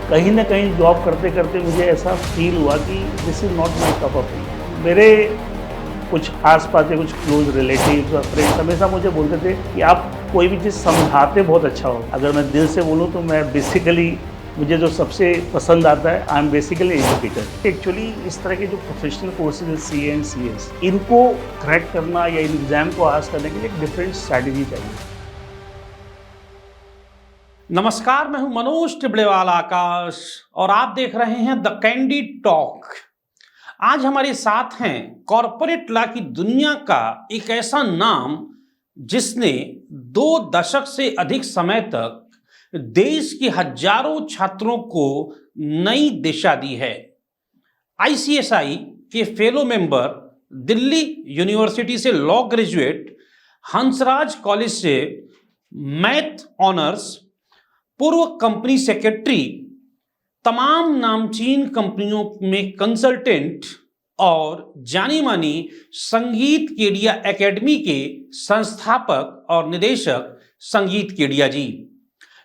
कहीं ना कहीं जॉब करते करते मुझे ऐसा फील हुआ कि this is not my cup of T. मेरे कुछ आसपास के कुछ क्लोज रिलेटिव्स और फ्रेंड्स हमेशा मुझे बोलते थे कि आप कोई भी चीज़ समझाते बहुत अच्छा हो। अगर मैं दिल से बोलूँ तो मैं बेसिकली मुझे जो सबसे पसंद आता है, I am basically educator. Actually इस तरह के जो प्रोफेशनल कोर्सेज हैं, सी एंड सी एस, इनको क्रैक करना या इन एग्ज़ाम को पास करने के लिए एक डिफरेंट स्ट्रैटेजी चाहिए। नमस्कार, मैं हूं मनोज टिबड़ेवाल आकाश और आप देख रहे हैं द कैंडिड टॉक। आज हमारे साथ हैं कॉरपोरेट लॉ की दुनिया का एक ऐसा नाम जिसने 2 दशक से अधिक समय तक देश के हजारों छात्रों को नई दिशा दी है। आईसीएसआई के फेलो मेंबर, दिल्ली यूनिवर्सिटी से लॉ ग्रेजुएट, हंसराज कॉलेज से मैथ ऑनर्स, पूर्व कंपनी सेक्रेटरी, तमाम नामचीन कंपनियों में कंसल्टेंट और जानी मानी संगीत केडिया एकेडमी के संस्थापक और निदेशक संगीत केडिया जी।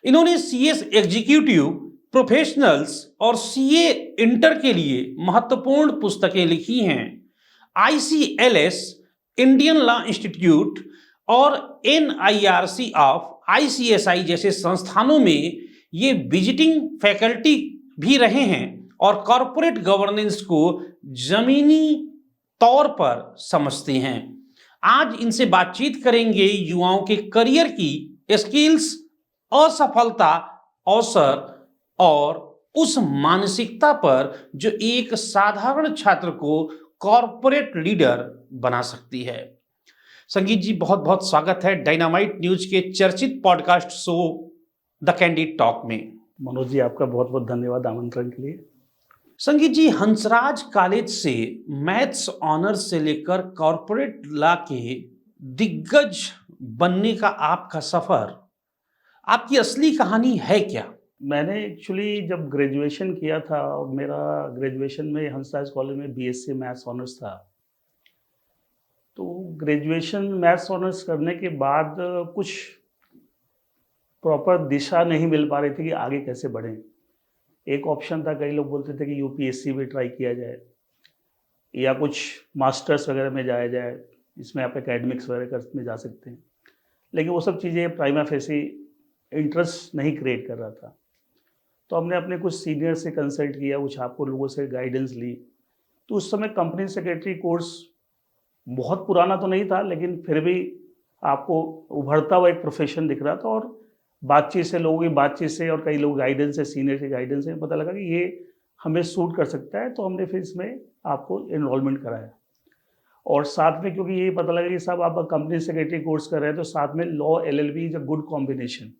इन्होंने सीएस एग्जीक्यूटिव प्रोफेशनल्स और सीए इंटर के लिए महत्वपूर्ण पुस्तकें लिखी हैं। आईसीएलएस, इंडियन लॉ इंस्टीट्यूट और एनआईआरसी ऑफ आईसीएसआई जैसे संस्थानों में ये विजिटिंग फैकल्टी भी रहे हैं और कॉरपोरेट गवर्नेंस को जमीनी तौर पर समझते हैं। आज इनसे बातचीत करेंगे युवाओं के करियर की स्किल्स, असफलता, अवसर और उस मानसिकता पर जो एक साधारण छात्र को कॉरपोरेट लीडर बना सकती है। संगीत जी, बहुत बहुत स्वागत है डायनामाइट न्यूज के चर्चित podcast show the candid talk में। मनोज जी, आपका बहुत बहुत धन्यवाद आमंत्रण के लिए। संगीत जी, हंसराज कॉलेज से मैथ्स ऑनर्स से लेकर कॉरपोरेट लॉ के दिग्गज बनने का आपका सफर, आपकी असली कहानी है क्या? मैंने एक्चुअली जब ग्रेजुएशन किया था और मेरा ग्रेजुएशन में हंसराज कॉलेज में बीएससी मैथ्स ऑनर्स था, तो ग्रेजुएशन मैथ्स ऑनर्स करने के बाद कुछ प्रॉपर दिशा नहीं मिल पा रही थी कि आगे कैसे बढ़ें। एक ऑप्शन था, कई लोग बोलते थे कि यूपीएससी भी ट्राई किया जाए या कुछ मास्टर्स वगैरह में जाया जाए, इसमें आप एकेडमिक्स वगैरह में जा सकते हैं, लेकिन वो सब चीज़ें प्राइमा फेसी इंटरेस्ट नहीं क्रिएट कर रहा था। तो हमने अपने कुछ सीनियर से कंसल्ट किया, कुछ आपको लोगों से गाइडेंस ली। तो उस समय कंपनी सेक्रेटरी कोर्स बहुत पुराना तो नहीं था, लेकिन फिर भी आपको उभरता हुआ एक प्रोफेशन दिख रहा था और बातचीत से, लोगों की बातचीत से और कई लोग गाइडेंस से, सीनियर के गाइडेंस से पता लगा कि ये हमें सूट कर सकता है। तो हमने फिर इसमें आपको एनरोलमेंट कराया और साथ में, क्योंकि ये पता लगा कि साहब आप कंपनी सेक्रेटरी कोर्स कर रहे हैं, तो साथ में law LLB is a good combination.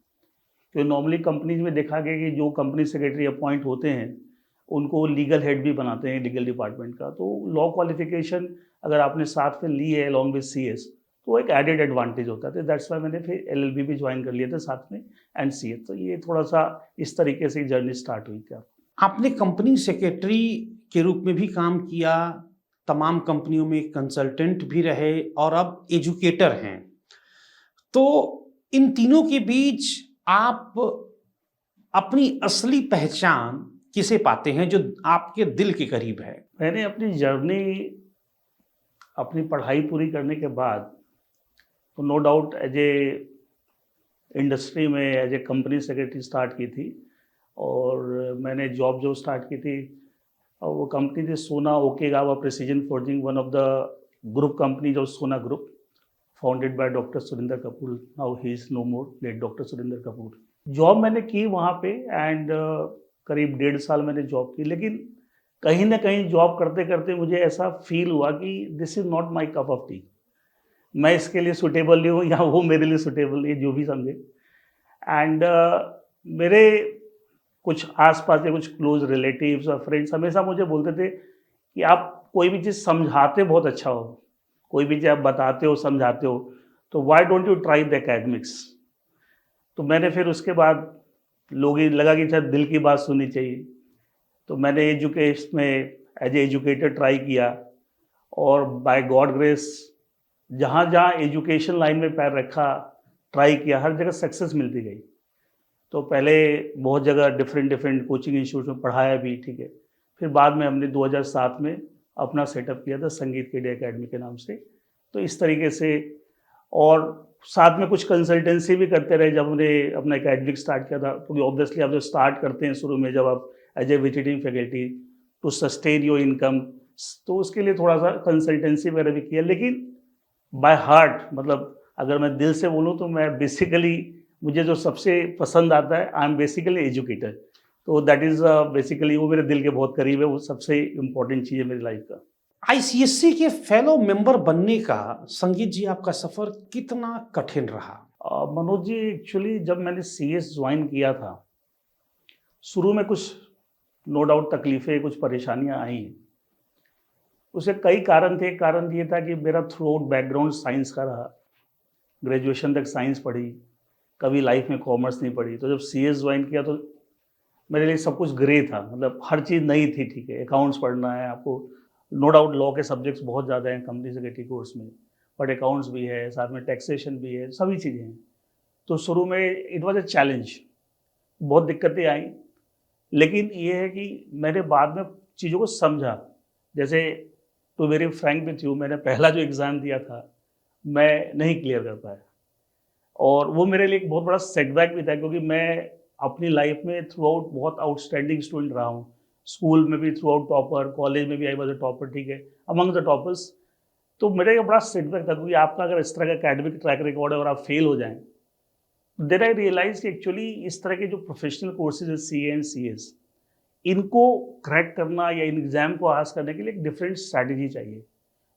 क्योंकि नॉर्मली कंपनीज में देखा गया कि जो कंपनी सेक्रेटरी अपॉइंट होते हैं उनको लीगल हेड भी बनाते हैं लीगल डिपार्टमेंट का। तो लॉ क्वालिफिकेशन अगर आपने साथ में ली है अलॉन्ग विद सीएस, तो एक एडेड एडवांटेज होता है। तो दैट्स वाई मैंने फिर एलएलबी भी ज्वाइन कर लिया था साथ में एंड सीएस। तो ये थोड़ा सा इस तरीके से जर्नी स्टार्ट हुई थी। आपने कंपनी सेक्रेटरी के रूप में भी काम किया, तमाम कंपनियों में कंसल्टेंट भी रहे और अब एजुकेटर हैं। तो इन तीनों के बीच आप अपनी असली पहचान किसे पाते हैं जो आपके दिल के करीब है? मैंने अपनी जर्नी, अपनी पढ़ाई पूरी करने के बाद, तो no doubt as a industry में as a company secretary start की थी। और मैंने जॉब जो स्टार्ट की थी, और वो कंपनी थी Sona Okegawa precision forging, one of the group company जो Sona group, founded by doctor Surendra Kapoor. Now he is no more, late doctor Surendra Kapoor. Job मैंने की वहाँ पे एंड करीब 1.5 साल मैंने जॉब की, लेकिन कहीं ना कहीं जॉब करते करते मुझे ऐसा फील हुआ कि this is not my cup of T. मैं इसके लिए सुटेबल नहीं हूँ या वो मेरे लिए सुटेबल नहीं, जो भी समझे। एंड मेरे कुछ आसपास के कुछ क्लोज रिलेटिव्स और फ्रेंड्स हमेशा मुझे बोलते थे कि आप कोई भी चीज़ समझाते बहुत अच्छा हो, कोई भी चीज़ आप बताते हो, समझाते हो, तो why don't you try the academics. तो मैंने फिर उसके बाद लोग ही लगा कि शायद दिल की बात सुननी चाहिए, तो मैंने एजुकेशन में एज ए एजुकेटर ट्राई किया और बाय गॉड ग्रेस जहाँ जहाँ एजुकेशन लाइन में पैर रखा, ट्राई किया, हर जगह सक्सेस मिलती गई। तो पहले बहुत जगह डिफरेंट डिफरेंट कोचिंग इंस्टीट्यूट में पढ़ाया भी, ठीक है। फिर बाद में हमने 2007 में अपना सेटअप किया था संगीत के डे एकेडमी के नाम से। तो इस तरीके से, और साथ में कुछ कंसल्टेंसी भी करते रहे जब हमने अपना एकेडमिक स्टार्ट किया था। क्योंकि ऑब्वियसली आप जब स्टार्ट करते हैं शुरू में, जब आप as a visiting faculty to sustain your income, तो उसके लिए थोड़ा सा कंसल्टेंसी वगैरह भी किया। लेकिन बाय हार्ट, मतलब अगर मैं दिल से बोलूँ तो मैं बेसिकली, मुझे जो सबसे पसंद आता है, आई एम बेसिकली एजुकेटर। तो दैट इज़ बेसिकली, वो मेरे दिल के बहुत करीब है, वो सबसे इम्पोर्टेंट चीज़ है मेरी लाइफ का। आईसीएससी के फेलो मेंबर बनने का संगीत जी आपका सफर कितना कठिन रहा? मनोज जी, एक्चुअली जब मैंने सीएस ज्वाइन किया था, शुरू में कुछ नो डाउट तकलीफ़ें, कुछ परेशानियां आई। उसके कई कारण थे। एक कारण ये था कि मेरा थ्रू आउट बैकग्राउंड साइंस का रहा, ग्रेजुएशन तक साइंस पढ़ी, कभी लाइफ में कॉमर्स नहीं पढ़ी। तो जब सीएस ज्वाइन किया तो मेरे लिए सब कुछ ग्रे था, मतलब हर चीज़ नई थी, ठीक है। अकाउंट्स पढ़ना है आपको, नो डाउट लॉ के सब्जेक्ट्स बहुत ज़्यादा हैं कंपनी सेक्रेटरी कोर्स में, बट अकाउंट्स भी है, साथ में टैक्सेशन भी है, सभी चीज़ें हैं। तो शुरू में इट वॉज ए चैलेंज, बहुत दिक्कतें आई। लेकिन ये है कि मैंने बाद में चीज़ों को समझा। जैसे to very frank with you, मैंने पहला जो एग्ज़ाम दिया था मैं नहीं क्लियर कर पाया, और वो मेरे लिए एक बहुत बड़ा सेटबैक भी था, क्योंकि मैं अपनी लाइफ में थ्रू आउट बहुत आउटस्टैंडिंग स्टूडेंट रहा हूँ। स्कूल में भी थ्रू आउट टॉपर, कॉलेज में भी आई वॉज अ टॉपर, ठीक है, अमंग द टॉपर्स। तो मेरा एक बड़ा सेटबैक था, क्योंकि आपका अगर इस तरह का एकेडमिक ट्रैक रिकॉर्ड है और आप फेल हो जाएं, देन आई रियलाइज कि एक्चुअली इस तरह के जो प्रोफेशनल कोर्सेज है सी एंड सी एस, इनको क्रैक करना या इन एग्जाम को पास करने के लिए एक डिफरेंट स्ट्रैटेजी चाहिए,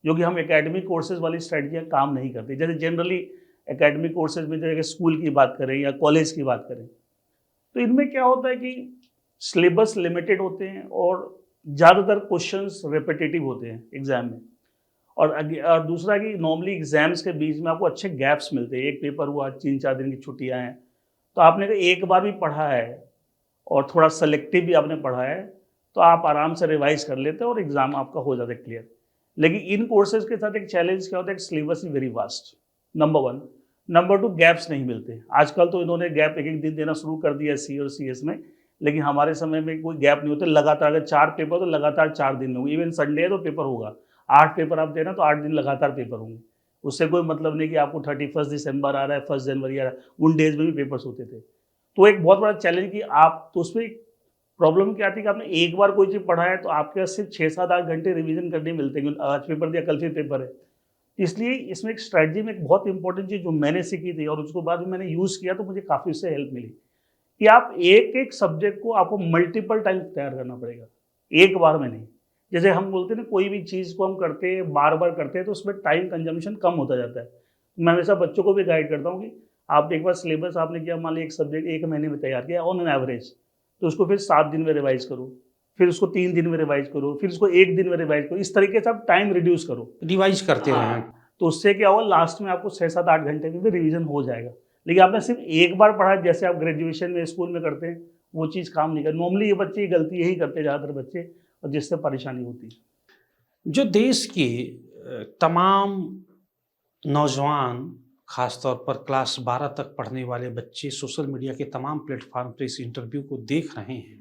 जो कि हम एकेडमिक कोर्सेज वाली स्ट्रैटेजियाँ काम नहीं करती। जैसे जनरली एकेडमिक कोर्सेज में, जैसे स्कूल की बात करें या कॉलेज की बात करें, तो इनमें क्या होता है कि सिलेबस लिमिटेड होते हैं और ज़्यादातर क्वेश्चंस रिपीटेटिव होते हैं एग्जाम में। और दूसरा कि नॉर्मली एग्जाम्स के बीच में आपको अच्छे गैप्स मिलते हैं। एक पेपर हुआ, 3-4 दिन की छुट्टियां हैं, तो आपने अगर एक बार भी पढ़ा है और थोड़ा सेलेक्टिव भी आपने पढ़ा है, तो आप आराम से रिवाइज कर लेते हैं और एग्जाम आपका हो जाता है क्लियर। लेकिन इन कोर्सेज के साथ एक चैलेंज क्या होता है, syllabus is very vast, number 1। Number 2, gaps नहीं मिलते। आजकल तो इन्होंने गैप एक एक दिन देना शुरू कर दिया सी और सी एस में, लेकिन हमारे समय में कोई गैप नहीं होते। लगातार अगर 4 पेपर तो लगातार 4 दिन में होंगे, इवन संडे है तो पेपर होगा। 8 पेपर आप देना तो 8 दिन लगातार पेपर होंगे। उससे कोई मतलब नहीं कि आपको 31 दिसंबर आ रहा है, 1 जनवरी आ रहा है, उन डेज में भी पेपर्स होते थे। तो एक बहुत बड़ा चैलेंज कि आप, तो उसमें प्रॉब्लम क्या आती है कि आपने एक बार कोई चीज़ पढ़ा है तो आपके पास सिर्फ 6-7-8 घंटे रिवीजन करने मिलते हैं, आज पेपर दिया कल फिर पेपर है। इसलिए इसमें एक स्ट्रैटेजी में एक बहुत इंपॉर्टेंट चीज़ जो मैंने सीखी थी और उसको बाद में मैंने यूज़ किया, तो मुझे काफ़ी उससे हेल्प मिली कि आप एक एक सब्जेक्ट को आपको मल्टीपल टाइम तैयार करना पड़ेगा, एक बार में नहीं। जैसे हम बोलते हैं ना, कोई भी चीज़ को हम करते हैं बार बार करते हैं तो उसमें टाइम कंजम्पशन कम होता जाता है। मैं हमेशा बच्चों को भी गाइड करता हूँ कि आप एक बार सिलेबस आपने किया, मान लीजिए एक सब्जेक्ट 1 महीने में तैयार किया ऑन एन एवरेज, तो उसको फिर 7 दिन में रिवाइज करो, फिर उसको 3 दिन में रिवाइज करो, फिर उसको 1 दिन में रिवाइज करो। इस तरीके से आप टाइम रिड्यूस करो, रिवाइज करते रहें। हाँ, तो उससे क्या होगा, लास्ट में आपको 6-7-8 घंटे में भी रिवीजन हो जाएगा। लेकिन आपने सिर्फ एक बार पढ़ा, जैसे आप ग्रेजुएशन में स्कूल में करते हैं, वो चीज़ काम नहीं कर। नॉर्मली ये बच्चे गलती यही करते हैं ज़्यादातर बच्चे, और जिससे परेशानी होती है। जो देश के तमाम नौजवान, खासतौर पर क्लास 12 तक पढ़ने वाले बच्चे सोशल मीडिया के तमाम प्लेटफॉर्म पर इस इंटरव्यू को देख रहे हैं,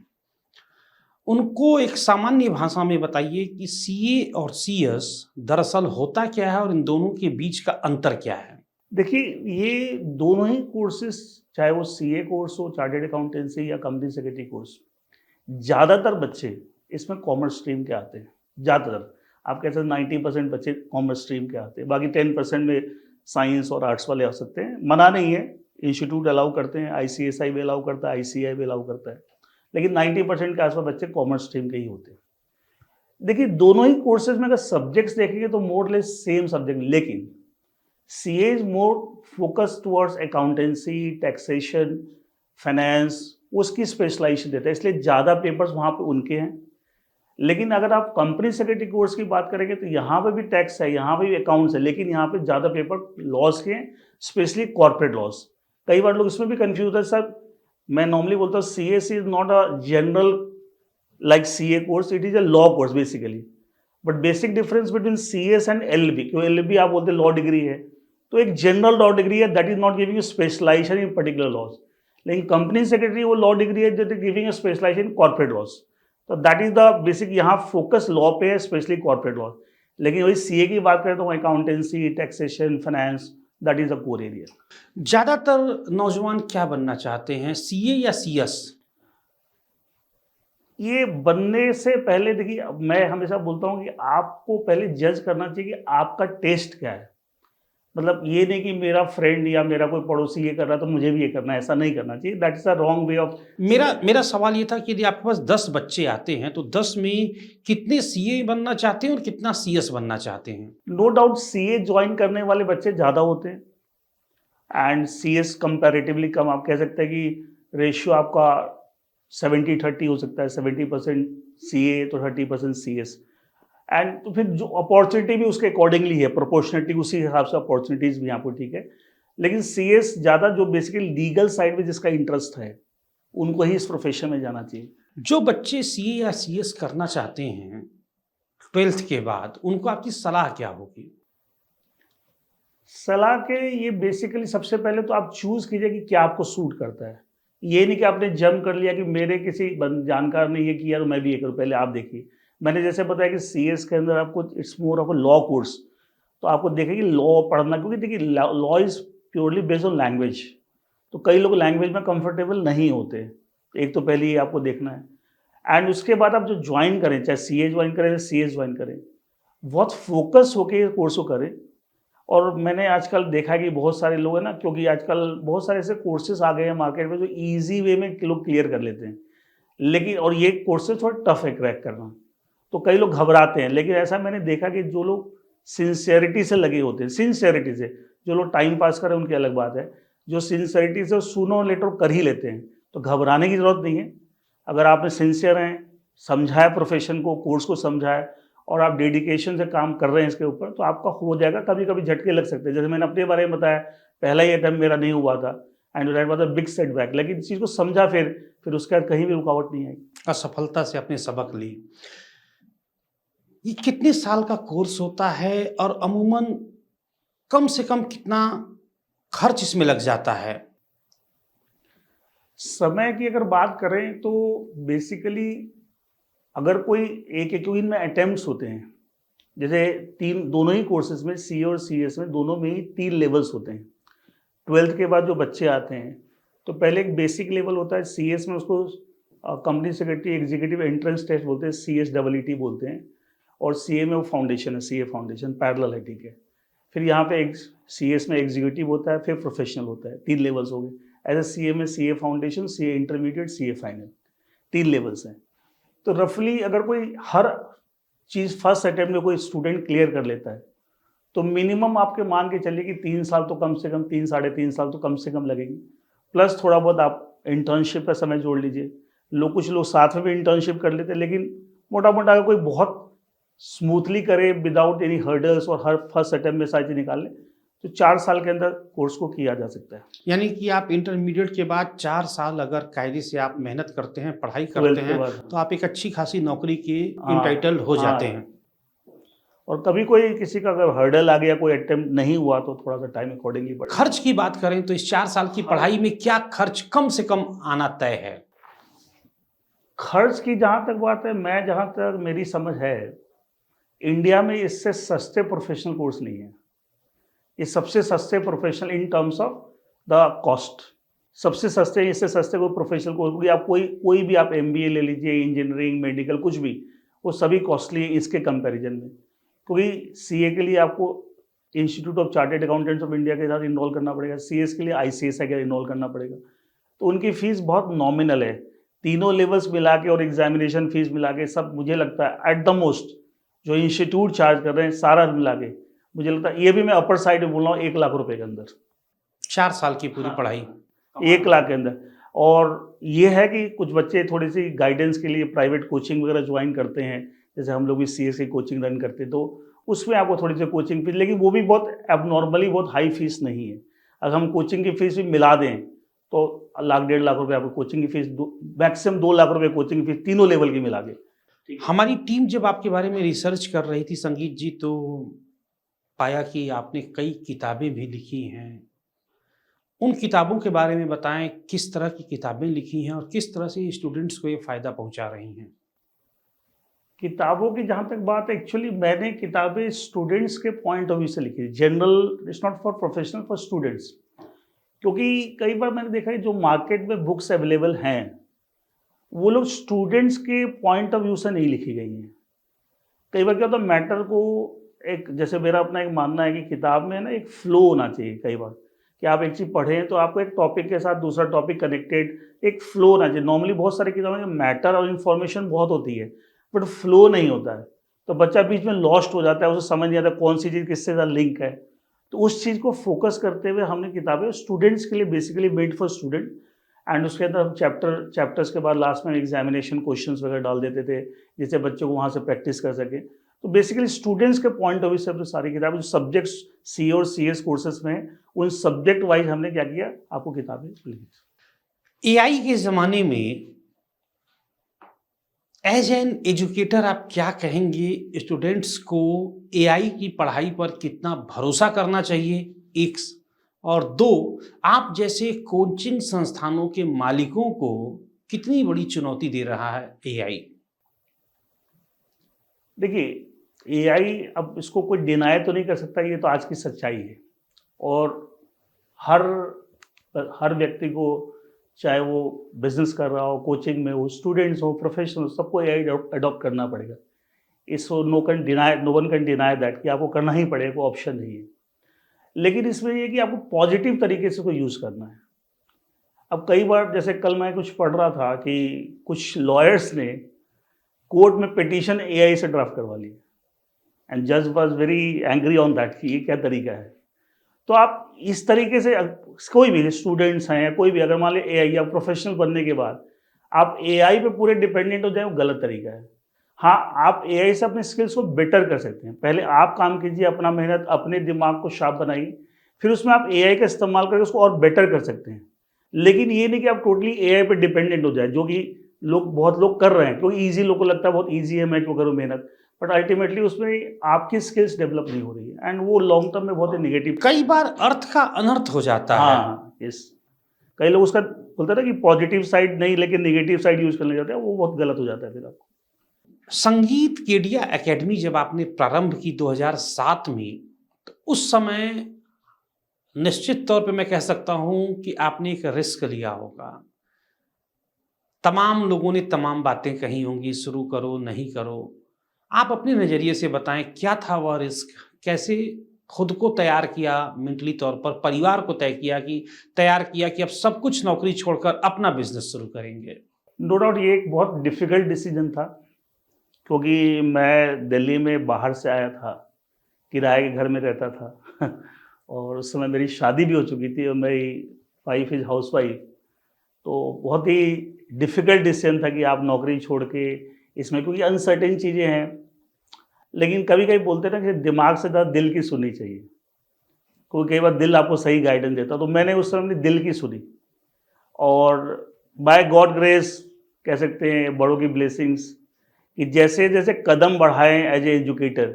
उनको एक सामान्य भाषा में बताइए कि सीए और सीएस दरअसल होता क्या है और इन दोनों के बीच का अंतर क्या है? देखिए, ये दोनों ही कोर्सेज, चाहे वो सीए कोर्स हो, चार्टर्ड अकाउंटेंसी या कंपनी सेक्रेटरी कोर्स, ज़्यादातर बच्चे इसमें कॉमर्स स्ट्रीम के आते हैं। ज़्यादातर आप कह सकते हैं 90% बच्चे कॉमर्स स्ट्रीम के आते हैं, बाकी 10% में साइंस और आर्ट्स वाले आ सकते हैं। मना नहीं है, इंस्टीट्यूट अलाउ करते हैं, आईसीएसआई भी अलाउ करता है, आईसीआई भी अलाउ करता है, लेकिन 90% के आसपास बच्चे कॉमर्स स्ट्रीम के ही होते हैं। देखिए, दोनों ही कोर्सेज में अगर सब्जेक्ट्स देखेंगे तो मोर लेस सेम सब्जेक्ट, लेकिन CA is more focus towards accountancy, taxation, finance, उसकी स्पेशलाइजेशन देता है, इसलिए ज़्यादा पेपर्स वहाँ पे उनके हैं। लेकिन अगर आप कंपनी सेक्रेटरी कोर्स की बात करेंगे तो यहाँ पे भी टैक्स है, यहाँ पे भी अकाउंट्स है, लेकिन यहाँ पे ज़्यादा पेपर लॉज के हैं, स्पेशली कॉर्पोरेट लॉज। कई बार लोग इसमें भी कंफ्यूज है। सर, मैं नॉर्मली बोलता हूँ C S is not a general like C A course, it is a law course basically. But basic difference between C S and L B, क्योंकि L B आप बोलते हैं लॉ डिग्री है, तो एक जनरल लॉ डिग्री है, that is not giving you specialization in particular laws. लेकिन company secretary वो लॉ डिग्री है जो giving a specialization in corporate laws, तो दैट इज द बेसिक, यहाँ फोकस लॉ पे है, स्पेशली कॉर्पोरेट लॉ। लेकिन वही सीए की बात करें तो accountancy, taxation, finance, that is the core area. ज्यादातर नौजवान क्या बनना चाहते हैं, सीए या सीएस? ये बनने से पहले देखिए, मैं हमेशा बोलता हूँ कि आपको पहले जज करना चाहिए कि आपका टेस्ट क्या है। मतलब ये नहीं कि मेरा फ्रेंड या मेरा कोई पड़ोसी ये कर रहा है तो मुझे भी ये करना है, ऐसा नहीं करना चाहिए। That is a wrong way of. मेरा सवाल ये था कि यदि आपके पास 10 बच्चे आते हैं तो 10 में कितने सीए बनना चाहते हैं और कितना सीएस बनना चाहते हैं? नो डाउट सीए ज्वाइन करने वाले बच्चे ज़्यादा होते हैं एंड सीएस कंपैरेटिवली कम। आप कह सकते हैं कि रेशियो आपका 70-30 हो सकता है, 70% सीए तो 30% सीएस। एंड तो फिर जो अपॉर्चुनिटी भी उसके अकॉर्डिंगली है, प्रोपोर्शनलिटी उसी हिसाब से अपॉर्चुनिटीज भी यहाँ पर ठीक है। लेकिन सीएस ज़्यादा जो बेसिकली लीगल साइड में जिसका इंटरेस्ट है उनको ही इस प्रोफेशन में जाना चाहिए। जो बच्चे सीए या सीएस करना चाहते हैं 12th के बाद, उनको आपकी सलाह क्या होगी? सलाह के ये बेसिकली सबसे पहले तो आप चूज कीजिए कि क्या आपको सूट करता है। ये नहीं कि आपने जंप कर लिया कि मेरे किसी जानकार ने ये किया तो मैं भी ये करूँ। पहले आप देखिए, मैंने जैसे बताया कि सीएस के अंदर आपको it's more of a law course, तो आपको देखें कि लॉ पढ़ना, क्योंकि देखिए law is purely based on language, तो कई लोग लैंग्वेज में कंफर्टेबल नहीं होते। एक तो पहले ये आपको देखना है। एंड उसके बाद आप जो ज्वाइन करें, चाहे सीए ज्वाइन करें या सीएस ज्वाइन करें, बहुत फोकस होकर कोर्स को करें। और मैंने आजकल देखा है कि बहुत सारे लोग हैं ना, क्योंकि आजकल बहुत सारे ऐसे कोर्सेज आ गए हैं मार्केट में जो इजी वे में लोग क्लियर कर लेते हैं, लेकिन और ये कोर्सेज थोड़ा टफ है क्रैक करना, तो कई लोग घबराते हैं। लेकिन ऐसा मैंने देखा कि जो लोग सिंसियरिटी से लगे होते हैं, सिंसियरिटी से, जो लोग टाइम पास करें उनकी अलग बात है, जो सिंसियरिटी से सूनो लेटर कर ही लेते हैं, तो घबराने की ज़रूरत नहीं है। अगर आपने सिंसियर हैं, समझाया प्रोफेशन को, कोर्स को समझाया और आप डेडिकेशन से काम कर रहे हैं इसके ऊपर, तो आपका हो जाएगा। कभी कभी झटके लग सकते हैं, जैसे मैंने अपने बारे में बताया, पहला ही अटैम्प्ट मेरा नहीं हुआ था and that was a big setback, लेकिन इस चीज़ को समझा, फिर उसके बाद कहीं भी रुकावट नहीं आई। असफलता से अपने सबक ली। ये कितने साल का कोर्स होता है और अमूमन कम से कम कितना खर्च इसमें लग जाता है? समय की अगर बात करें तो बेसिकली अगर कोई एक क्योंकि इनमें अटेम्प्ट्स होते हैं, जैसे तीन, दोनों ही कोर्सेज में, सी और सीएस में, दोनों में ही 3 लेवल्स होते हैं। 12th के बाद जो बच्चे आते हैं तो पहले एक बेसिक लेवल होता है सीएस में, उसको company secretary executive entrance test बोलते हैं, CSEET बोलते हैं। और सीए में वो फाउंडेशन है, सीए फाउंडेशन पैरेलल है, ठीक है। फिर यहाँ पे एक सीएस में एग्जीक्यूटिव होता है, फिर प्रोफेशनल होता है। 3 लेवल्स हो गए। ऐसे सीए में CA foundation, CA intermediate, CA final, 3 levels हैं। तो रफली अगर कोई हर चीज़ फर्स्ट अटेम्प्ट में कोई स्टूडेंट क्लियर कर लेता है तो मिनिमम आपके मान के चलिए कि 3 साल तो कम से कम, 3 साढ़े 3 साल तो कम से कम लगेंगे। प्लस थोड़ा बहुत आप इंटर्नशिप का समय जोड़ लीजिए। कुछ लोग साथ में भी इंटर्नशिप कर लेते हैं, लेकिन मोटा मोटा अगर कोई बहुत स्मूथली करे विदाउट एनी हर्डल्स और हर फर्स्ट अटेम्प्ट में सारी चीज़ निकाल ले तो 4 साल के अंदर कोर्स को किया जा सकता है। यानी कि आप इंटरमीडिएट के बाद 4 साल अगर कायदे से आप मेहनत करते हैं, पढ़ाई 12th करते के हैं, बाद। तो आप एक अच्छी खासी नौकरी के हाँ, इंटाइटल हो हाँ। जाते हैं। और कभी कोई किसी का अगर हर्डल आ गया, कोई अटेम्प्ट नहीं हुआ, तो थोड़ा सा टाइम अकॉर्डिंगली बढ़ेगा। खर्च की बात करें तो इस 4 साल की पढ़ाई में क्या खर्च कम से कम आना तय है? खर्च की जहाँ तक बात है, मैं जहाँ तक मेरी समझ है, इंडिया में इससे सस्ते प्रोफेशनल कोर्स नहीं है। ये सबसे सस्ते professional in terms of the cost, सबसे सस्ते, इससे सस्ते कोई प्रोफेशनल कोर्स, क्योंकि आप कोई भी आप एमबीए ले लीजिए, इंजीनियरिंग, मेडिकल, कुछ भी, वो सभी कॉस्टली है इसके कंपैरिजन में। क्योंकि सीए के लिए आपको institute of chartered accountants of India के साथ इनरोल करना पड़ेगा, सीएस के लिए ICSI के इनरोल करना पड़ेगा, तो उनकी फीस बहुत नॉमिनल है। तीनों लेवल्स मिला के और एग्जामिनेशन फीस मिला के, सब मुझे लगता है एट द मोस्ट जो इंस्टीट्यूट चार्ज कर रहे हैं सारा मिला के, मुझे लगता है, ये भी मैं अपर साइड में बोल रहा हूँ, 1 लाख रुपए के अंदर 4 साल की पूरी पढ़ाई 1 लाख के अंदर। और ये है कि कुछ बच्चे थोड़ी सी गाइडेंस के लिए प्राइवेट कोचिंग वगैरह ज्वाइन करते हैं, जैसे हम लोग भी सीएस की कोचिंग रन करते हैं, तो उसमें आपको थोड़ी सी कोचिंग फीस, लेकिन वो भी बहुत एबनॉर्मली बहुत हाई फीस नहीं है। अगर हम कोचिंग की फीस भी मिला दें तो 1 लाख 1.5 लाख रुपये आपको कोचिंग की फीस, मैक्सिमम 2 लाख रुपये कोचिंग की फीस, तीनों लेवल की मिला के। हमारी टीम जब आपके बारे में रिसर्च कर रही थी संगीत जी, तो पाया कि आपने कई किताबें भी लिखी हैं। उन किताबों के बारे में बताएं, किस तरह की किताबें लिखी हैं और किस तरह से स्टूडेंट्स को ये फ़ायदा पहुंचा रही हैं। किताबों की जहाँ तक बात, एक्चुअली मैंने किताबें स्टूडेंट्स के पॉइंट ऑफ व्यू से लिखी, general, it's not for professional, for students. क्योंकि कई बार मैंने देखा है जो मार्केट में बुक्स अवेलेबल हैं वो लोग स्टूडेंट्स के पॉइंट ऑफ व्यू से नहीं लिखी गई हैं। कई बार क्या होता है, मैटर को एक, जैसे मेरा अपना एक मानना है कि किताब में ना एक फ्लो होना चाहिए। कई बार कि आप एक चीज़ पढ़ें तो आपको एक टॉपिक के साथ दूसरा टॉपिक कनेक्टेड, एक फ्लो होना चाहिए। नॉर्मली बहुत सारी किताबों में मैटर और इन्फॉर्मेशन बहुत होती है बट फ्लो नहीं होता है, तो बच्चा बीच में लॉस्ट हो जाता है, उसे समझ नहीं आता कौन सी चीज़ किससे ज़्यादा लिंक है। तो उस चीज़ को फोकस करते हुए हमने किताबें स्टूडेंट्स के लिए, basically made for student, and उसके अंदर हम चैप्टर्स के बाद लास्ट में एग्जामिनेशन क्वेश्चंस वगैरह डाल देते थे जिससे बच्चों को वहाँ से प्रैक्टिस कर सके। तो बेसिकली स्टूडेंट्स के पॉइंट ऑफ व्यू से अपनी सारी किताबें, जो सब्जेक्ट्स सी और सी एस कोर्सेज में हैं, उन सब्जेक्ट वाइज हमने क्या किया, आपको किताबें लिखी। एआई के ज़माने में एज एन एजुकेटर आप क्या कहेंगे स्टूडेंट्स को एआई की पढ़ाई पर कितना भरोसा करना चाहिए, एक, और दो, आप जैसे कोचिंग संस्थानों के मालिकों को कितनी बड़ी चुनौती दे रहा है एआई? देखिए, एआई, अब इसको कोई डिनाई तो नहीं कर सकता, ये तो आज की सच्चाई है। और हर व्यक्ति को, चाहे वो बिजनेस कर रहा हो, कोचिंग में हो, स्टूडेंट्स हो, प्रोफेशनल, सबको एआई अडॉप्ट करना पड़ेगा। इसको no one can deny that कि आपको करना ही पड़ेगा, कोई ऑप्शन नहीं है। लेकिन इसमें ये कि आपको पॉजिटिव तरीके से को यूज़ करना है। अब कई बार, जैसे कल मैं कुछ पढ़ रहा था कि कुछ लॉयर्स ने कोर्ट में पिटीशन एआई से ड्राफ्ट करवा ली, एंड जज was very angry on that कि ये क्या तरीका है। तो आप इस तरीके से, कोई भी स्टूडेंट्स हैं या कोई भी, अगर मान लीजिए एआई या प्रोफेशनल बनने के बाद आप एआई पे पूरे डिपेंडेंट हो जाए, वो गलत तरीका है। हाँ, आप एआई से अपने स्किल्स को बेटर कर सकते हैं। पहले आप काम कीजिए, अपना मेहनत, अपने दिमाग को शार्प बनाइए, फिर उसमें आप एआई का इस्तेमाल करके उसको और बेटर कर सकते हैं। लेकिन ये नहीं कि आप टोटली एआई पे डिपेंडेंट हो जाए, जो कि बहुत लोग कर रहे हैं, क्योंकि ईजी, लोगों को लगता है बहुत ईजी है, मैं क्यों करूँ मेहनत, बट अल्टीमेटली उसमें आपकी स्किल्स डेवलप नहीं हो रही है, एंड वो लॉन्ग टर्म में बहुत ही नेगेटिव। कई बार अर्थ का अनर्थ हो जाता है। हाँ, यस। कई लोग उसका बोलते हैं ना कि पॉजिटिव साइड नहीं, लेकिन नेगेटिव साइड यूज करने जाते हैं, वो बहुत गलत हो जाता है फिर आपको। संगीत केडिया एकेडमी जब आपने प्रारंभ की 2007 में, तो उस समय निश्चित तौर पे मैं कह सकता हूं कि आपने एक रिस्क लिया होगा। तमाम लोगों ने तमाम बातें कही होंगी, शुरू करो नहीं करो। आप अपने नज़रिए से बताएं, क्या था वह रिस्क, कैसे खुद को तैयार किया मेंटली तौर पर, परिवार को तैयार किया कि अब सब कुछ नौकरी छोड़कर अपना बिजनेस शुरू करेंगे? नो डाउट ये एक बहुत डिफिकल्ट डिसीजन था, क्योंकि मैं दिल्ली में बाहर से आया था, किराए के घर में रहता था और उस समय मेरी शादी भी हो चुकी थी और मेरी वाइफ इज़ हाउस वाइफ। तो बहुत ही डिफ़िकल्ट डिसीजन था कि आप नौकरी छोड़ के इसमें, क्योंकि अनसर्टेन चीज़ें हैं। लेकिन कभी कभी बोलते हैं ना कि दिमाग से ज़्यादा दिल की सुननी चाहिए, क्योंकि कई बार दिल आपको सही गाइडेंस देता। तो मैंने उस समय अपनी दिल की सुनी, और बाय गॉड ग्रेस कह सकते हैं, बड़ों की ब्लेसिंग्स, कि जैसे जैसे कदम बढ़ाएं एज ए एजुकेटर,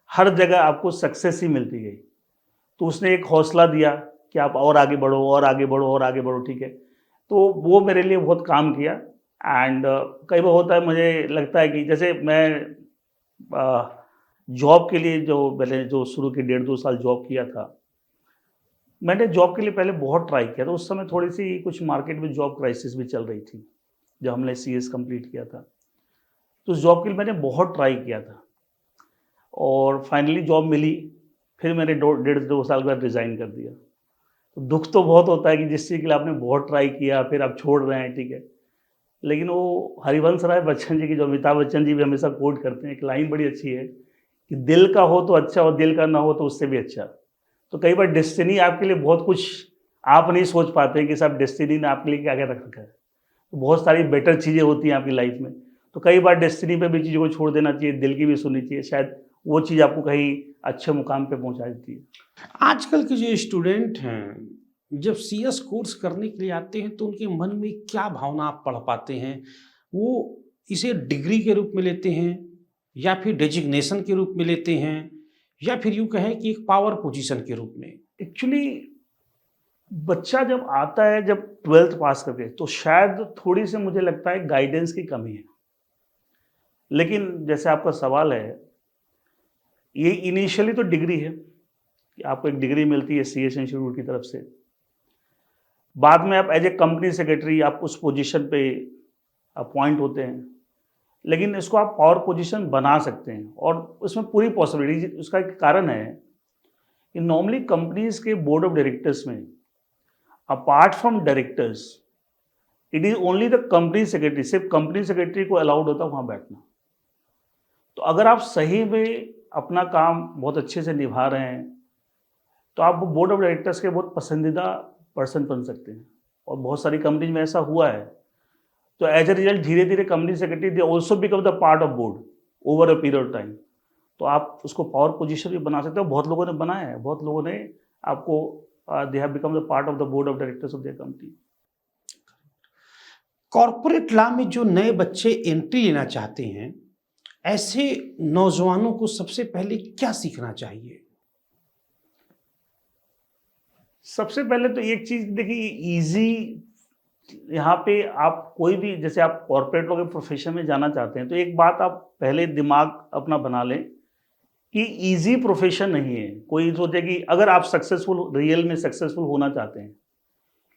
हर जगह आपको सक्सेस ही मिलती गई। तो उसने एक हौसला दिया कि आप और आगे बढ़ो, और आगे बढ़ो, और आगे बढ़ो, ठीक है। तो वो मेरे लिए बहुत काम किया। एंड कई बार होता है, मुझे लगता है कि जैसे मैं जॉब के लिए, मैंने शुरू की 1.5-2 साल जॉब किया था, मैंने जॉब के लिए पहले बहुत ट्राई किया था। उस समय थोड़ी सी कुछ मार्केट में जॉब क्राइसिस भी चल रही थी जब हमने सीएस कंप्लीट किया था। तो उस जॉब के लिए मैंने बहुत ट्राई किया था और फाइनली जॉब मिली। फिर मैंने 1.5-2 साल के बाद रिज़ाइन कर दिया। तो दुख तो बहुत होता है कि जिस चीज़ के लिए आपने बहुत ट्राई किया फिर आप छोड़ रहे हैं, ठीक है। लेकिन वो हरिवंश राय बच्चन जी की, जो अमिताभ बच्चन जी भी हमेशा कोट करते हैं, एक लाइन बड़ी अच्छी है कि दिल का हो तो अच्छा, और दिल का ना हो तो उससे भी अच्छा। तो कई बार डेस्टिनी आपके लिए बहुत कुछ आप नहीं सोच पाते हैं कि सब डेस्टिनी ने आपके लिए क्या क्या रख रखा है। तो बहुत सारी बेटर चीज़ें होती हैं आपकी लाइफ में। तो कई बार डेस्टिनी पे भी चीज़ों को छोड़ देना चाहिए, दिल की भी सुननी चाहिए, शायद वो चीज़ आपको कहीं अच्छे मुकाम पे पहुंचा देती है। आजकल के जो स्टूडेंट हैं, जब सीएस कोर्स करने के लिए आते हैं तो उनके मन में क्या भावना आप पढ़ पाते हैं? वो इसे डिग्री के रूप में लेते हैं, या फिर डेजिग्नेशन के रूप में लेते हैं, या फिर यूँ कहें कि एक पावर पोजीशन के रूप में? एक्चुअली बच्चा जब आता है, जब 12th पास करके, तो शायद थोड़ी सी मुझे लगता है गाइडेंस की कमी है। लेकिन जैसे आपका सवाल है, ये इनिशियली तो डिग्री है कि आपको एक डिग्री मिलती है सीएस इंस्टीट्यूट की तरफ से। बाद में आप एज ए कंपनी सेक्रेटरी आप उस पोजीशन पे अपॉइंट होते हैं, लेकिन इसको आप और पोजीशन बना सकते हैं और उसमें पूरी पॉसिबिलिटी। उसका एक कारण है कि नॉर्मली कंपनीज के बोर्ड ऑफ डायरेक्टर्स में apart from directors it is only the company secretary, सिर्फ कंपनी सेक्रेटरी को अलाउड होता है वहाँ बैठना। तो अगर आप सही में अपना काम बहुत अच्छे से निभा रहे हैं तो आप बोर्ड ऑफ डायरेक्टर्स के बहुत पसंदीदा पर्सन बन सकते हैं, और बहुत सारी कंपनीज में ऐसा हुआ है। तो एज ए रिजल्ट धीरे धीरे company secretary they also become the part of board over a period of time. तो आप उसको पावर पोजीशन भी बना सकते हो, बहुत लोगों ने बनाया है, बहुत लोगों ने आपको they have become the part of the board of directors of their company. Corporate law में जो नए बच्चे एंट्री लेना चाहते हैं, ऐसे नौजवानों को सबसे पहले क्या सीखना चाहिए? सबसे पहले तो एक चीज देखिए, इजी, यहाँ पे आप कोई भी, जैसे आप कॉर्पोरेट लॉ के प्रोफेशन में जाना चाहते हैं तो एक बात आप पहले दिमाग अपना बना लें कि इजी प्रोफेशन नहीं है। कोई सोचे कि अगर आप सक्सेसफुल, रियल में सक्सेसफुल होना चाहते हैं,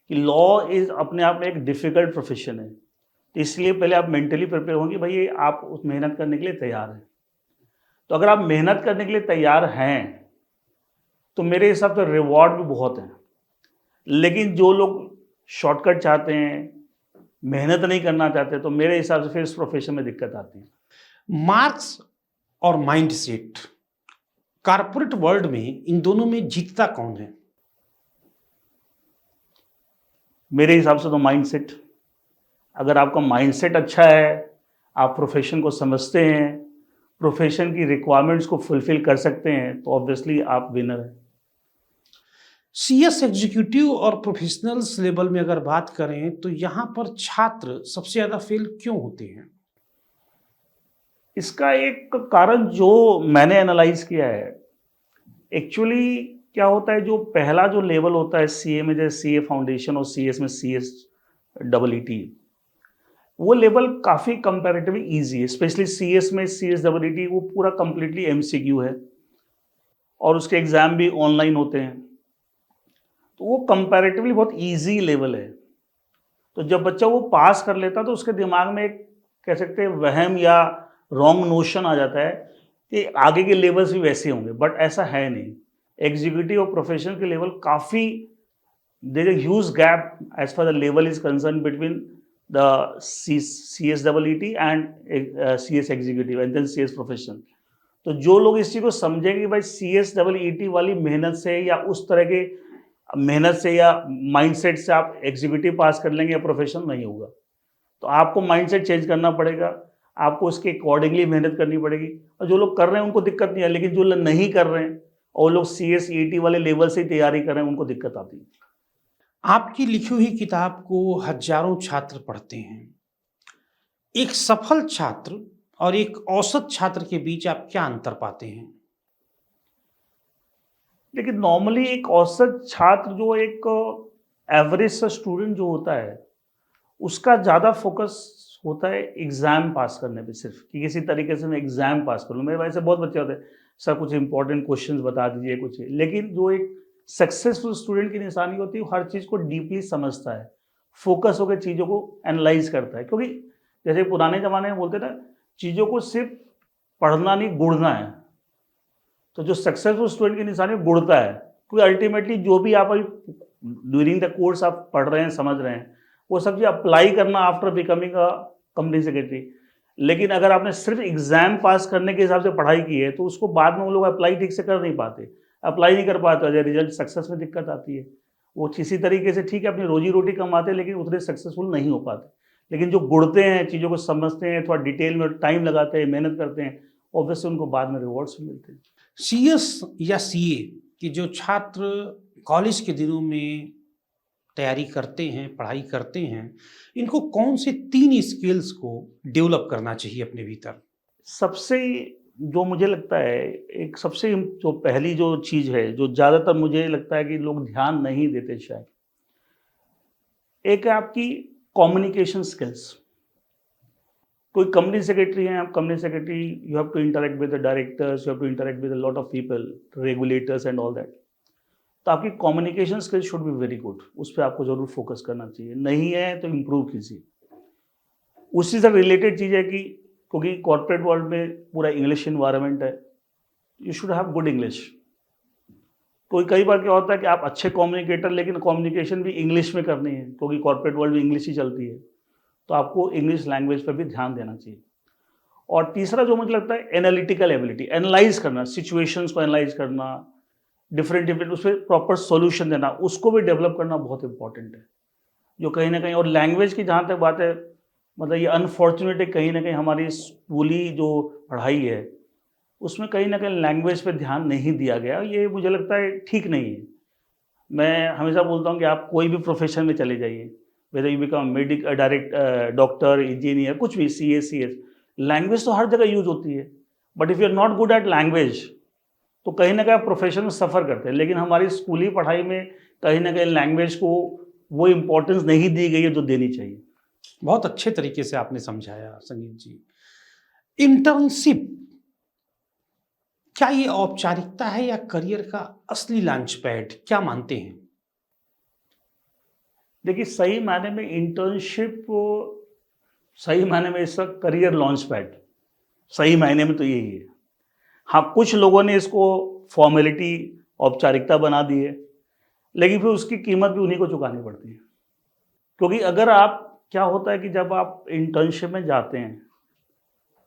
कि लॉ इज अपने आप में एक डिफिकल्ट प्रोफेशन है, तो इसलिए पहले आप मेंटली प्रिपेयर होंगे भाई आप उस मेहनत करने के लिए तैयार हैं। तो अगर आप मेहनत करने के लिए तैयार हैं तो मेरे हिसाब से रिवॉर्ड भी बहुत है। लेकिन जो लोग शॉर्टकट चाहते हैं, मेहनत नहीं करना चाहते, तो मेरे हिसाब से फिर इस प्रोफेशन में दिक्कत आती है। मार्क्स और माइंडसेट, कॉर्पोरेट वर्ल्ड में इन दोनों में जीतता कौन है? मेरे हिसाब से तो माइंडसेट। अगर आपका माइंडसेट अच्छा है, आप प्रोफेशन को समझते हैं, प्रोफेशन की रिक्वायरमेंट्स को फुलफिल कर सकते हैं, तो ऑब्वियसली आप विनर हैं। सीएस एग्जीक्यूटिव और प्रोफेशनल्स लेवल में अगर बात करें तो यहाँ पर छात्र सबसे ज़्यादा फेल क्यों होते हैं? इसका एक कारण जो मैंने एनालाइज किया है, एक्चुअली क्या होता है, जो पहला जो लेवल होता है सीए में, जैसे सीए फाउंडेशन और सीएस में सीएस डबल ईटी, वो लेवल काफ़ी कंपैरेटिवली इजी है। स्पेशली सीएस में सीएस डबल ईटी वो पूरा कंप्लीटली एमसीक्यू है और उसके एग्ज़ाम भी ऑनलाइन होते हैं, तो वो कंपैरेटिवली बहुत इजी लेवल है। तो जब बच्चा वो पास कर लेता तो उसके दिमाग में एक, कह सकते हैं, वहम या रॉन्ग नोशन आ जाता है कि आगे के लेवल्स भी वैसे होंगे, बट ऐसा है नहीं। एग्जीक्यूटिव और प्रोफेशनल के लेवल काफ़ी, there is huge gap as far the level is concern between the CS double ET and CS executive and then CS professional. तो जो लोग इस चीज़ को समझेंगे कि भाई CS डबल ET वाली मेहनत से या उस तरह के मेहनत से या माइंडसेट से आप एग्जीक्यूटिव पास कर लेंगे या प्रोफेशनल, नहीं होगा। तो आपको माइंडसेट चेंज करना पड़ेगा, आपको उसके अकॉर्डिंगली मेहनत करनी पड़ेगी। और जो लोग कर रहे हैं उनको दिक्कत नहीं है, लेकिन जो लोग नहीं कर रहे हैं और लोग CS ET वाले लेवल से ही तैयारी कर रहे हैं, उनको दिक्कत आती है। आपकी लिखी हुई किताब को हजारों छात्र पढ़ते हैं। एक सफल छात्र और एक औसत छात्र के बीच आप क्या अंतर पाते हैं? लेकिन नॉर्मली एक औसत छात्र, जो एक एवरेज स्टूडेंट जो होता है, उसका ज़्यादा फोकस होता है एग्ज़ाम पास करने पे, सिर्फ कि किसी तरीके से मैं एग्ज़ाम पास कर लूँ। मेरे वैसे बहुत बच्चे होते हैं, सर कुछ इंपॉर्टेंट क्वेश्चंस बता दीजिए कुछ। लेकिन जो एक सक्सेसफुल स्टूडेंट की निशानी होती है, वो हर चीज़ को डीपली समझता है, फोकस होकर चीज़ों को एनालाइज करता है। क्योंकि जैसे पुराने ज़माने में बोलते ना, चीज़ों को सिर्फ पढ़ना नहीं, गुढ़ना है। तो जो सक्सेसफुल स्टूडेंट की निशानी गुड़ता है, क्योंकि अल्टीमेटली जो भी आप ड्यूरिंग द कोर्स आप पढ़ रहे हैं, समझ रहे हैं, वो सब चीज़ अप्लाई करना after becoming a company secretary. लेकिन अगर आपने सिर्फ एग्जाम पास करने के हिसाब से पढ़ाई की है, तो उसको बाद में वो लोग अप्लाई ठीक से कर नहीं पाते, अप्लाई नहीं कर पाते, रिजल्ट सक्सेस में दिक्कत आती है। वो किसी तरीके से ठीक है अपनी रोजी रोटी कमाते हैं, लेकिन उतने सक्सेसफुल नहीं हो पाते। लेकिन जो गुड़ते हैं, चीज़ों को समझते हैं, थोड़ा डिटेल में टाइम लगाते हैं, मेहनत करते हैं, ऑब्वियसली उनको बाद में रिवॉर्ड्स भी मिलते हैं। सीएस या सीए के जो छात्र कॉलेज के दिनों में तैयारी करते हैं, पढ़ाई करते हैं, इनको कौन से 3 स्किल्स को डेवलप करना चाहिए अपने भीतर? सबसे जो मुझे लगता है, जो पहली जो चीज़ है, जो ज़्यादातर मुझे लगता है कि लोग ध्यान नहीं देते शायद, एक है आपकी कम्युनिकेशन स्किल्स। कोई कंपनी सेक्रेटरी हैं आप, company secretary, you have to interact with the directors, you have to interact with a lot of people, regulators and all that. तो आपकी communication skills should be very good, उस पर आपको जरूर focus करना चाहिए। नहीं है तो इम्प्रूव कीजिए। उसी से रिलेटेड चीज़ है कि क्योंकि कॉर्पोरेट वर्ल्ड में पूरा इंग्लिश इन्वायरमेंट है, you should have good English. कोई कई बार क्या होता है कि आप अच्छे कम्युनिकेटर, लेकिन कम्युनिकेशन भी इंग्लिश में करनी है क्योंकि कॉर्पोरेट वर्ल्ड में इंग्लिश ही चलती है, तो आपको इंग्लिश लैंग्वेज पर भी ध्यान देना चाहिए। और तीसरा जो मुझे लगता है, एनालिटिकल एबिलिटी, एनालाइज करना, सिचुएशंस को एनालाइज करना, डिफरेंट डिफरेंट उस पर प्रॉपर सोल्यूशन देना, उसको भी डेवलप करना बहुत इंपॉर्टेंट है। जो कहीं ना कहीं, और लैंग्वेज की जहाँ तक बात है, मतलब ये अनफॉर्चुनेट है, कहीं ना कहीं हमारी स्कूली जो पढ़ाई है उसमें कहीं ना कहीं लैंग्वेज पे ध्यान नहीं दिया गया। ये मुझे लगता है ठीक नहीं है। मैं हमेशा बोलता हूँ कि आप कोई भी प्रोफेशन में चले जाइए, whether you become medic direct doctor, engineer, कुछ भी, CS, लैंग्वेज तो हर जगह यूज होती है। But if you are not good at language तो कहीं ना कहीं आप प्रोफेशन में सफ़र करते हैं। लेकिन हमारी स्कूली पढ़ाई में कहीं ना कहीं लैंग्वेज को वो इम्पोर्टेंस नहीं दी गई है जो देनी चाहिए। बहुत अच्छे तरीके से आपने समझाया संगीत जी। इंटर्नशिप, क्या ये औपचारिकता है या करियर का असली लॉन्च पैड, क्या मानते हैं? देखिए, सही मायने में इंटर्नशिप, सही मायने में इसका करियर लॉन्च पैड, सही मायने में तो यही है। हाँ, कुछ लोगों ने इसको फॉर्मेलिटी, औपचारिकता बना दी है, लेकिन फिर उसकी कीमत भी उन्हीं को चुकानी पड़ती है। क्योंकि अगर आप, क्या होता है कि जब आप इंटर्नशिप में जाते हैं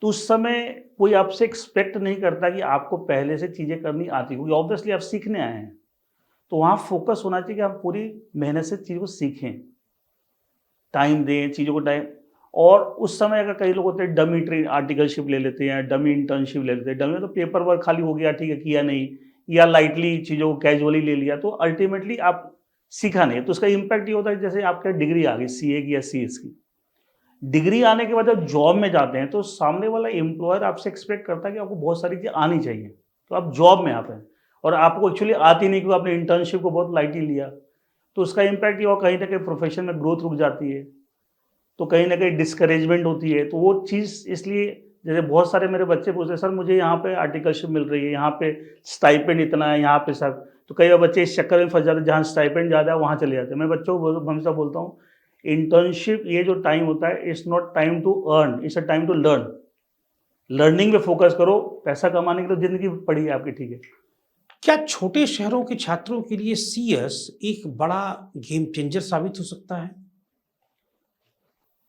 तो उस समय कोई आपसे एक्सपेक्ट नहीं करता कि आपको पहले से चीज़ें करनी आती, क्योंकि ऑब्वियसली आप सीखने आए हैं। तो वहाँ फोकस होना चाहिए कि आप पूरी मेहनत से चीज़ को सीखें, टाइम दें चीज़ों को टाइम। और उस समय अगर कई लोग होते हैं डमी ट्रेन आर्टिकलशिप ले लेते हैं, डमी इंटर्नशिप ले लेते हैं। डमी तो पेपर वर्क खाली हो गया, ठीक है, किया नहीं, या लाइटली चीज़ों को कैजुअली ले लिया, तो अल्टीमेटली आप सीखा नहीं। तो उसका इम्पैक्ट ये होता है जैसे आपके डिग्री आ गई CA की या CS की, डिग्री आने के बाद जब जॉब में जाते हैं तो सामने वाला एम्प्लॉयर आपसे एक्सपेक्ट करता है कि आपको बहुत सारी चीज़ आनी चाहिए। तो आप जॉब में आते हैं और आपको एक्चुअली आती नहीं, क्योंकि आपने इंटर्नशिप को बहुत लाइटली लिया। तो उसका इम्पैक्ट ये, और कहीं ना कहीं प्रोफेशन में ग्रोथ रुक जाती है, तो कहीं ना कहीं डिस्करेजमेंट होती है। तो वो चीज़ इसलिए, जैसे बहुत सारे मेरे बच्चे पूछते हैं, सर मुझे यहाँ पे आर्टिकलशिप मिल रही है, यहाँ पे स्टाइपेंड इतना है, यहाँ पे सब, तो कई बार बच्चे इस चक्कर में फंस जाते हैं, जहाँ स्टाइपेंड ज़्यादा है वहाँ चले जाते हैं। मैं बच्चों को हमेशा बोलता हूँ, इंटर्नशिप ये जो टाइम होता है, it's not time to earn, it's a time to learn. Learning पे फोकस करो, पैसा कमाने की तो जिंदगी पड़ी है आपकी, ठीक है। क्या छोटे शहरों के छात्रों के लिए CS एक बड़ा गेम चेंजर साबित हो सकता है?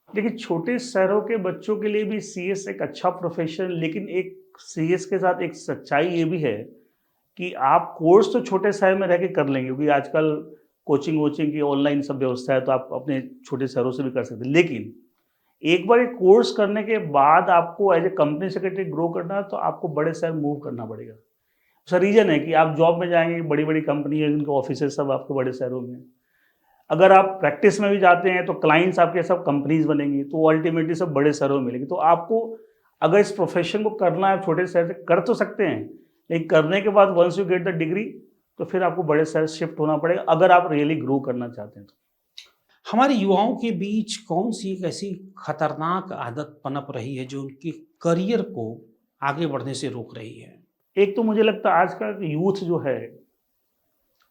देखिए, छोटे शहरों के बच्चों के लिए भी CS एक अच्छा प्रोफेशन, लेकिन एक CS के साथ एक सच्चाई ये भी है कि आप कोर्स तो छोटे शहर में रह के कर लेंगे, क्योंकि आजकल कोचिंग वोचिंग की ऑनलाइन सब व्यवस्था है, तो आप अपने छोटे शहरों से भी कर सकते हैं। लेकिन एक बार ये कोर्स करने के बाद आपको as a company secretary grow करना है, तो आपको बड़े शहर मूव करना पड़ेगा। उसका रीज़न है कि आप जॉब में जाएंगे, बड़ी बड़ी कंपनी है, जिनके ऑफिस सब आपके बड़े शहरों में हैं। अगर आप प्रैक्टिस में भी जाते हैं तो क्लाइंट्स आपके सब कंपनीज बनेंगी, तो अल्टीमेटली सब बड़े शहरों में मिलेगी। तो आपको अगर इस प्रोफेशन को करना है, छोटे शहर से कर तो सकते हैं, लेकिन करने के बाद once you get the degree तो फिर आपको बड़े शहर शिफ्ट होना पड़ेगा, अगर आप रियली ग्रो करना चाहते हैं तो। हमारे युवाओं के बीच कौन सी एक ऐसी खतरनाक आदत पनप रही है जो उनके करियर को आगे बढ़ने से रोक रही है? एक तो मुझे लगता है आज का यूथ जो है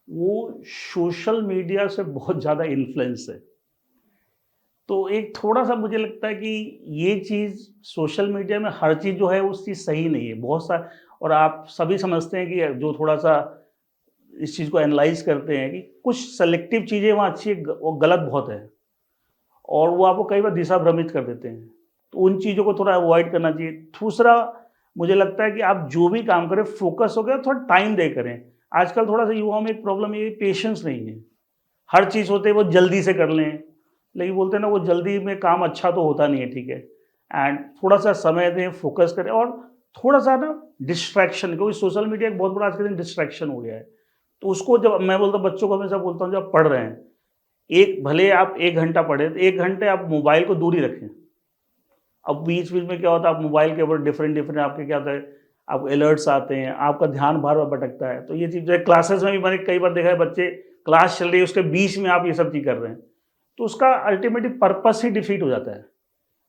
वो सोशल मीडिया से बहुत ज़्यादा इन्फ्लुएंस है। तो एक थोड़ा सा मुझे लगता है कि ये चीज़, सोशल मीडिया में हर चीज़ जो है उस चीज़ सही नहीं है, बहुत सा। और आप सभी समझते हैं कि जो थोड़ा सा इस चीज़ को एनालाइज करते हैं कि कुछ सेलेक्टिव चीज़ें वहाँ अच्छी है, वो गलत बहुत है, और वो आपको कई बार दिशा भ्रमित कर देते हैं। तो उन चीज़ों को थोड़ा अवॉइड करना चाहिए। दूसरा, मुझे लगता है कि आप जो भी काम करें फोकस हो गया, थोड़ा टाइम दे करें। आजकल थोड़ा सा युवाओं में एक प्रॉब्लम ये, पेशेंस नहीं है। हर चीज़ होते है वो जल्दी से कर लें, लेकिन बोलते हैं ना, वो जल्दी में काम अच्छा तो होता नहीं है, ठीक है। एंड थोड़ा सा समय दें, फोकस करें, और थोड़ा सा ना डिस्ट्रैक्शन, क्योंकि सोशल मीडिया एक बहुत बड़ा आज के दिन डिस्ट्रैक्शन हो गया है। तो उसको, जब मैं बोलता हूँ बच्चों को, हमेशा बोलता हूँ जब पढ़ रहे हैं, एक भले आप 1 घंटा पढ़े तो 1 घंटे आप मोबाइल को दूर ही रखें। अब बीच बीच में क्या होता है, आप मोबाइल के ऊपर डिफरेंट डिफरेंट आपके क्या होता है, आपको अलर्ट्स आते हैं, आपका ध्यान बार बार भटकता है। तो ये चीज़ जो है, क्लासेस में भी मैंने कई बार देखा है, बच्चे क्लास चल रही है उसके बीच में आप ये सब चीज़ कर रहे हैं, तो उसका अल्टीमेटली पर्पस ही डिफीट हो जाता है।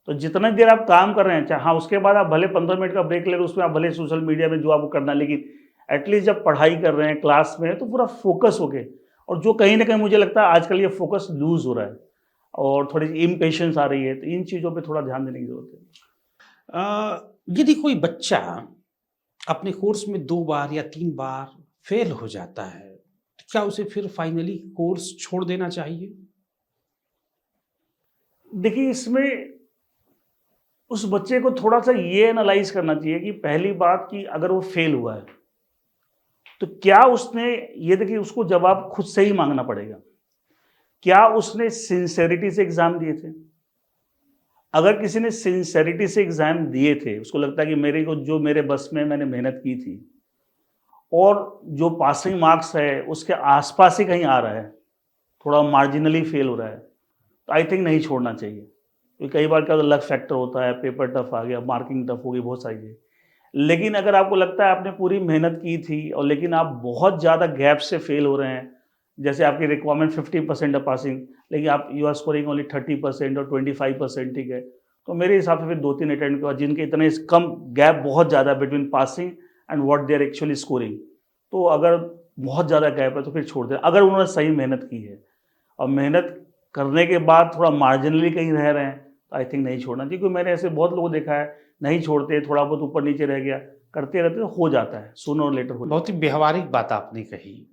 तो जितना देर आप काम कर रहे हैं, चाहे हाँ उसके बाद आप भले 15 मिनट का ब्रेक ले रहे हो, उसमें आप भले सोशल मीडिया में जो आपको करना है, लेकिन एटलीस्ट जब पढ़ाई कर रहे हैं क्लास में तो पूरा फोकस हो गए। और जो कहीं ना कहीं मुझे लगता है आजकल ये फोकस लूज हो रहा है और थोड़ी सी इम्पेशंस आ रही है, तो इन चीज़ों पे थोड़ा ध्यान देने की जरूरत है। यदि कोई बच्चा अपने कोर्स में 2 बार या 3 बार फेल हो जाता है, तो क्या उसे फिर फाइनली कोर्स छोड़ देना चाहिए? देखिए, इसमें उस बच्चे को थोड़ा सा ये एनालाइज करना चाहिए कि पहली बात कि अगर वो फेल हुआ है तो क्या उसने, ये देखिए उसको जवाब खुद से ही मांगना पड़ेगा, क्या उसने सिंसेरिटी से एग्जाम दिए थे? अगर किसी ने सिंसेरिटी से एग्जाम दिए थे, उसको लगता है कि मेरे को जो मेरे बस में मैंने मेहनत की थी और जो पासिंग मार्क्स है उसके आसपास ही कहीं आ रहा है, थोड़ा मार्जिनली फेल हो रहा है, तो आई थिंक नहीं छोड़ना चाहिए। क्योंकि कई बार क्या लक फैक्टर होता है, पेपर टफ आ गया, मार्किंग टफ हो गई, बहुत सारी चीज़ें। लेकिन अगर आपको लगता है आपने पूरी मेहनत की थी और लेकिन आप बहुत ज़्यादा गैप से फेल हो रहे हैं, जैसे आपकी रिक्वायरमेंट 50% है पासिंग, लेकिन आप यू आर स्कोरिंग ओनली 30% और 25%, ठीक है, तो मेरे हिसाब से फिर 2-3 अटेम्प्ट के बाद जिनके इतने कम गैप बहुत ज़्यादा between passing and what they are actually scoring, तो अगर बहुत ज़्यादा गैप है तो फिर छोड़ दें। अगर उन्होंने सही मेहनत की है और मेहनत करने के बाद थोड़ा मार्जिनली कहीं रह रहे हैं, तो आई थिंक नहीं छोड़ना चाहिए। क्योंकि मैंने ऐसे बहुत लोग देखा है, नहीं छोड़ते, थोड़ा बहुत ऊपर नीचे रह गया, करते रहते तो हो जाता है, सूनर और लेटर हो जाता बहुत ही व्यवहारिक बात आपने कही।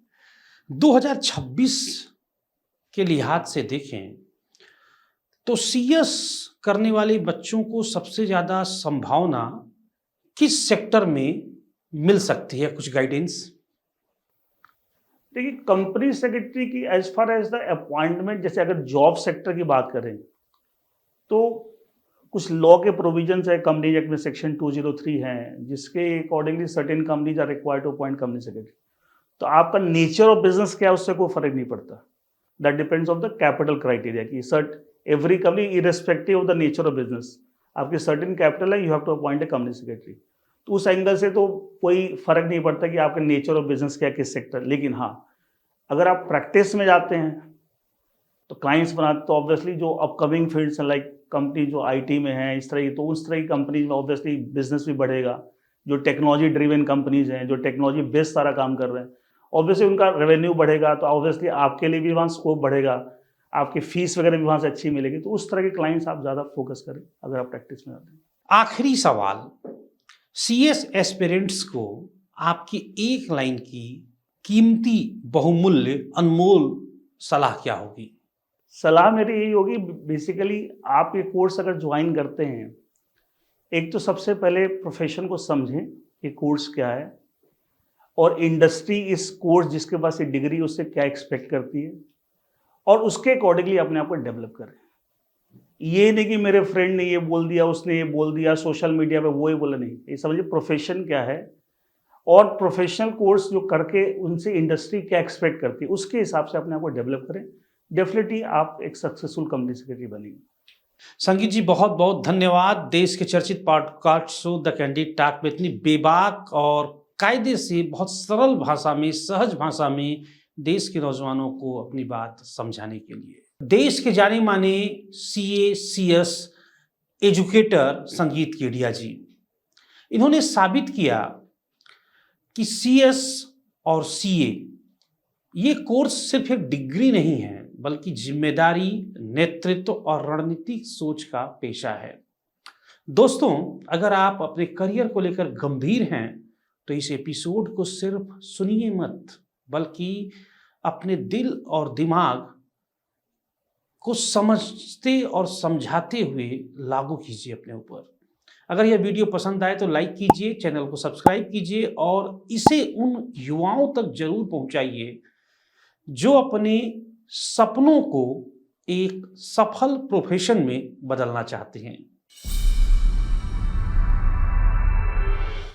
2026 के लिहाज से देखें तो सीएस करने वाले बच्चों को सबसे ज़्यादा संभावना किस सेक्टर में मिल सकती है? कुछ गाइडेंस। देखिए, कंपनी सेक्रेटरी की as far as the appointment, जैसे अगर जॉब सेक्टर की बात करें तो कुछ लॉ के प्रोविजंस है, कंपनी एक्ट में सेक्शन 203 है, जिसके accordingly certain companies are required to appoint company secretary. तो आपका नेचर ऑफ बिजनेस क्या है उससे कोई फर्क नहीं पड़ता, that depends on the capital criteria की सर्ट every company irrespective of the nature of business, आपकी सर्टेन कैपिटल है, you have to appoint a company secretary. तो उस एंगल से तो कोई फर्क नहीं पड़ता कि आपका नेचर ऑफ बिजनेस क्या है, किस सेक्टर। लेकिन हाँ, अगर आप प्रैक्टिस में जाते हैं तो क्लाइंट्स बनाते, तो ऑब्वियसली जो अपकमिंग फील्ड्स हैं लाइक कंपनी जो आईटी में है इस तरह की, तो उस तरह की कंपनीज में ऑब्वियसली बिजनेस भी बढ़ेगा। जो टेक्नोलॉजी ड्रिवन कंपनीज हैं, जो टेक्नोलॉजी बेस्ड सारा काम कर रहे हैं, ऑब्वियसली उनका रेवेन्यू बढ़ेगा, तो ऑब्वियसली आपके लिए भी वहाँ स्कोप बढ़ेगा, आपकी फीस वगैरह भी वहाँ से अच्छी मिलेगी। तो उस तरह के क्लाइंट्स आप ज़्यादा फोकस करें अगर आप प्रैक्टिस में आते हैं। आखिरी सवाल, सीएस एस्पिरेंट्स को आपकी एक लाइन की कीमती, बहुमूल्य, अनमोल सलाह क्या होगी? सलाह मेरी यही होगी, बेसिकली आप ये कोर्स अगर ज्वाइन करते हैं, एक तो सबसे पहले प्रोफेशन को समझें कि कोर्स क्या है और इंडस्ट्री इस कोर्स जिसके पास ये डिग्री उससे क्या एक्सपेक्ट करती है, और उसके अकॉर्डिंगली अपने आप को डेवलप करें। ये नहीं कि मेरे फ्रेंड ने ये बोल दिया, उसने ये बोल दिया, सोशल मीडिया पे वो ही बोला, नहीं। ये समझिए प्रोफेशन क्या है और प्रोफेशनल कोर्स जो करके उनसे इंडस्ट्री क्या एक्सपेक्ट करती है, उसके हिसाब से अपने आप को डेवलप करें। डेफिनेटली आप एक सक्सेसफुल कंपनी सेक्रेटरी बनेंगे। संगीत जी, बहुत बहुत धन्यवाद। देश के चर्चित podcast show the candid talk में इतनी बेबाक और कायदे से, बहुत सरल भाषा में, सहज भाषा में देश के नौजवानों को अपनी बात समझाने के लिए देश के जाने माने सीए सीएस एजुकेटर संगीत केडिया जी, इन्होंने साबित किया कि सीएस और सीए ये कोर्स सिर्फ एक डिग्री नहीं है, बल्कि जिम्मेदारी, नेतृत्व और रणनीतिक सोच का पेशा है। दोस्तों, अगर आप अपने करियर को लेकर गंभीर हैं तो इस एपिसोड को सिर्फ सुनिए मत, बल्कि अपने दिल और दिमाग को समझते और समझाते हुए लागू कीजिए अपने ऊपर। अगर यह वीडियो पसंद आए तो लाइक कीजिए, चैनल को सब्सक्राइब कीजिए और इसे उन युवाओं तक जरूर पहुंचाइए जो अपने सपनों को एक सफल प्रोफेशन में बदलना चाहते हैं।